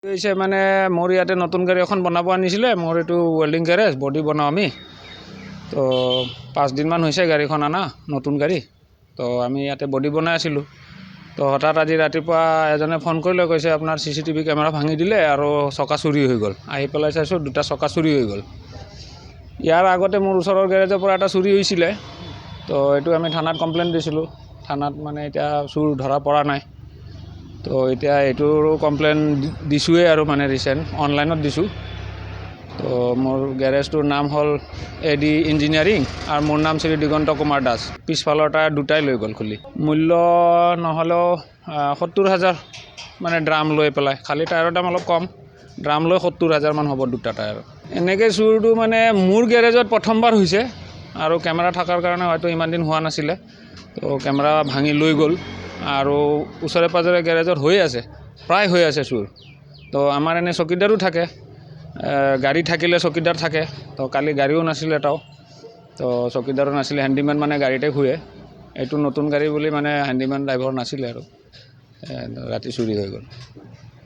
হৈছে মানে মোৰ ইয়াতে নতুন গাড়ী এখন বনাব আনিছিলে। মোৰ এইটো ৱেল্ডিং গেৰেজ, বডি বনাওঁ আমি। তো 5 দিনমান হৈছে গাড়ীখন আনা, নতুন গাড়ী। তো আমি ইয়াতে বডি বনাই আছিলোঁ। তো হঠাৎ আজি ৰাতিপুৱা এজনে ফোন কৰিলে, কৈছে আপোনাৰ CCTV কেমেৰা ভাঙি দিলে আৰু চকা চুৰি হৈ গ'ল। আহি পেলাই চাইছোঁ 2টা চকা চুৰি হৈ গ'ল। ইয়াৰ আগতে মোৰ ওচৰৰ গেৰেজৰ পৰা এটা চুৰি হৈছিলে। তো এইটো আমি থানাত কমপ্লেইন দিছিলোঁ। থানাত মানে এতিয়া চুৰ ধৰা পৰা নাই। তো এতিয়া এইটোৰো কমপ্লেইন দিছোঁৱেই আৰু মানে ৰিচেণ্ট অনলাইনত দিছোঁ। তো মোৰ গেৰেজটোৰ নাম হ'ল AD ইঞ্জিনিয়াৰিং আৰু মোৰ নাম শ্ৰী দিগন্ত কুমাৰ দাস। পিছফালৰ টায়াৰ 2টাই লৈ গ'ল খুলি। মূল্য নহ'লেও 70,000 মানে ড্ৰাম লৈ পেলাই। খালী টায়াৰৰ দাম অলপ কম, ড্ৰাম লৈ 70,000 মান হ'ব 2টা টায়াৰ। এনেকৈ চুৰটো মানে মোৰ গেৰেজত প্ৰথমবাৰ হৈছে আৰু কেমেৰা থকাৰ কাৰণে হয়তো ইমান দিন হোৱা নাছিলে। তো কেমেৰা ভাঙি লৈ গ'ল আৰু ওচৰে পাঁজৰে গেৰেজত হৈ আছে, প্ৰায় হৈ আছে চুৰ। তো আমাৰ এনে চকীদাৰো থাকে, গাড়ী থাকিলে চকীদাৰ থাকে। তো কালি গাড়ীও নাছিলে এটাও, তো চকীদাৰো নাছিলে। হেণ্ডিমেন মানে গাড়ীতে শুৱে। এইটো নতুন গাড়ী বুলি মানে হেণ্ডিমেন ড্ৰাইভাৰ নাছিলে আৰু ৰাতি চুৰি হৈ গ'ল।